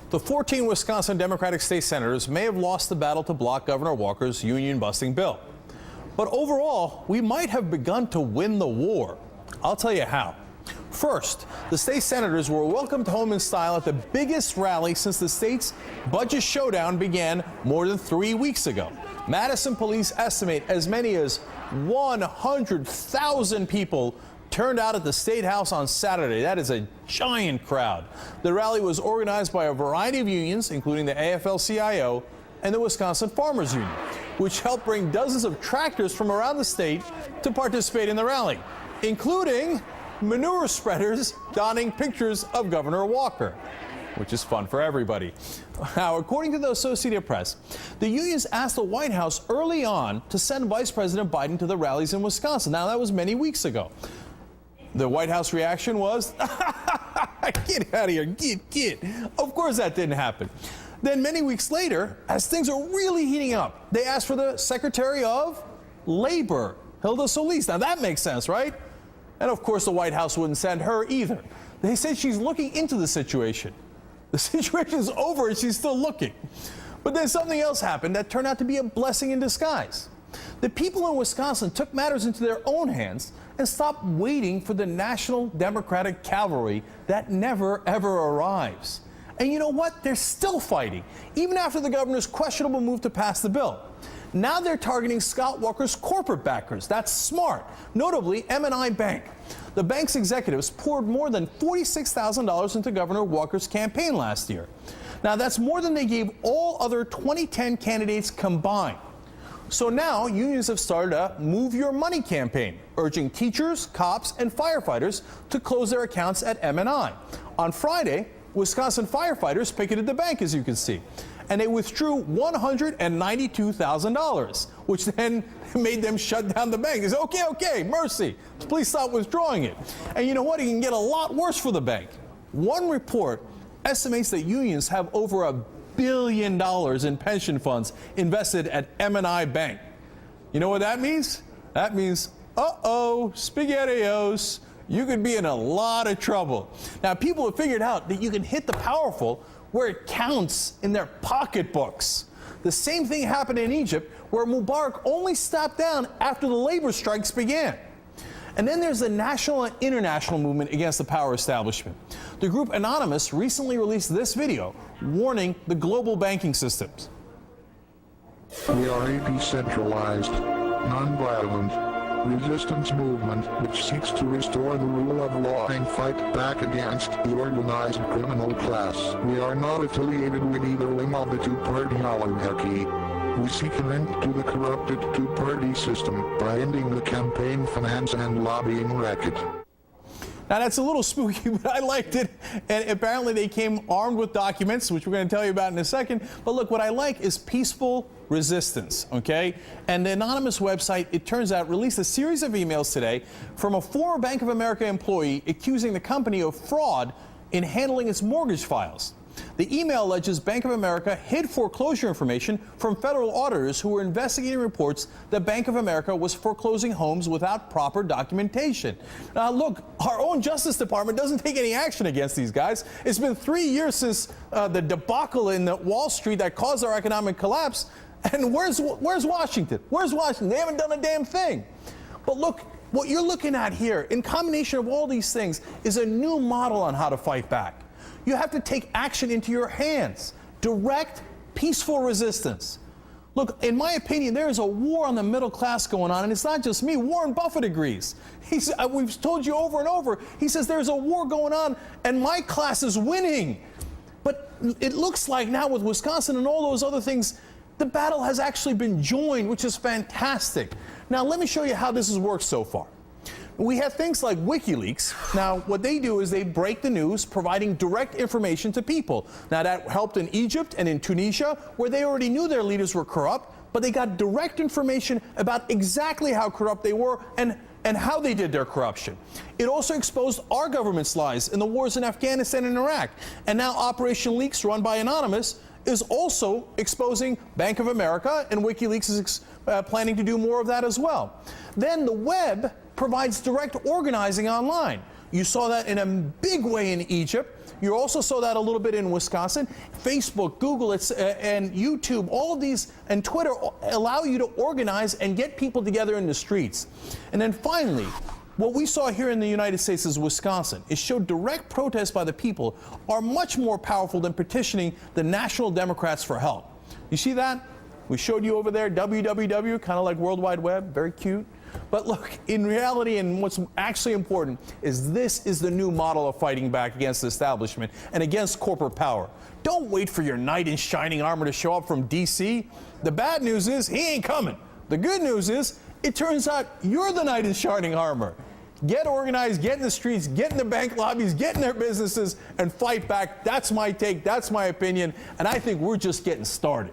The 14 Wisconsin Democratic state senators may have lost the battle to block Governor Walker's union-busting bill. But overall, we might have begun to win the war. I'll tell you how. First, the state senators were welcomed home in style at the biggest rally since the state's budget showdown began more than 3 weeks ago. Madison police estimate as many as 100,000 people turned out at the State House on Saturday. That is a giant crowd. The rally was organized by a variety of unions, including the AFL-CIO and the Wisconsin Farmers Union, which helped bring dozens of tractors from around the state to participate in the rally, including manure spreaders donning pictures of Governor Walker, which is fun for everybody. Now, according to the Associated Press, the unions asked the White House early on to send Vice President Biden to the rallies in Wisconsin. Now, that was many weeks ago. The White House reaction was, get out of here, get. Of course that didn't happen. Then many weeks later, as things are really heating up, they asked for the Secretary of Labor, Hilda Solis. Now that makes sense, right? And of course the White House wouldn't send her either. They said she's looking into the situation. The situation is over and she's still looking. But then something else happened that turned out to be a blessing in disguise. The people in Wisconsin took matters into their own hands and stopped waiting for the National Democratic Cavalry that never, ever arrives. And you know what? They're still fighting, even after the governor's questionable move to pass the bill. Now they're targeting Scott Walker's corporate backers. That's smart, notably M&I Bank. The bank's executives poured more than $46,000 into Governor Walker's campaign last year. Now that's more than they gave all other 2010 candidates combined. So now unions have started a Move Your Money campaign, urging teachers, cops, and firefighters to close their accounts at M&I. On Friday, Wisconsin firefighters picketed the bank, as you can see, and they withdrew $192,000, which then made them shut down the bank. They said, okay, mercy, please stop withdrawing it. And you know what? It can get a lot worse for the bank. One report estimates that unions have over $1 billion in pension funds invested at M&I Bank. You know what that means? That means, SpaghettiOs, you could be in a lot of trouble. Now, people have figured out that you can hit the powerful where it counts in their pocketbooks. The same thing happened in Egypt, where Mubarak only stepped down after the labor strikes began. And then there's the national and international movement against the power establishment. The group Anonymous recently released this video warning the global banking systems. We are a decentralized, non-violent, resistance movement which seeks to restore the rule of law and fight back against the organized criminal class. We are not affiliated with either wing of the two-party oligarchy. We seek an end to the corrupted two-party system by ending the campaign finance and lobbying racket. Now that's a little spooky, but I liked it. And apparently they came armed with documents, which we're going to tell you about in a second. But look, what I like is peaceful resistance, okay? And the Anonymous website, it turns out, released a series of emails today from a former Bank of America employee accusing the company of fraud in handling its mortgage files. The email alleges Bank of America hid foreclosure information from federal auditors who were investigating reports that Bank of America was foreclosing homes without proper documentation. Now, look, our own Justice Department doesn't take any action against these guys. It's been 3 years since the debacle in Wall Street that caused our economic collapse. And where's Washington? Where's Washington? They haven't done a damn thing. But look, what you're looking at here, in combination of all these things, is a new model on how to fight back. You have to take action into your hands. Direct, peaceful resistance. Look, in my opinion, there is a war on the middle class going on, and it's not just me. Warren Buffett agrees. We've told you over and over. He says there's a war going on, and my class is winning. But it looks like now with Wisconsin and all those other things, the battle has actually been joined, which is fantastic. Now, let me show you how this has worked so far. We have things like WikiLeaks. Now, what they do is they break the news, providing direct information to people. Now, that helped in Egypt and in Tunisia, where they already knew their leaders were corrupt, but they got direct information about exactly how corrupt they were and how they did their corruption. It also exposed our government's lies in the wars in Afghanistan and Iraq. And now Operation Leaks, run by Anonymous, is also exposing Bank of America, and WikiLeaks is planning to do more of that as well. Then the web provides direct organizing online. You saw that in a big way in Egypt, You also saw that a little bit in Wisconsin. Facebook, Google, and YouTube, all of these, and Twitter allow you to organize and get people together in the streets. And then finally, what we saw here in the United States is Wisconsin. It showed direct protests by the people are much more powerful than petitioning the National Democrats for help. You see that? We showed you over there, www, kind of like World Wide Web, very cute. But look, in reality, and what's actually important is this is the new model of fighting back against the establishment and against corporate power. Don't wait for your knight in shining armor to show up from D.C. The bad news is he ain't coming. The good news is it turns out you're the knight in shining armor. Get organized, get in the streets, get in the bank lobbies, get in their businesses, and fight back. That's my take, that's my opinion, and I think we're just getting started.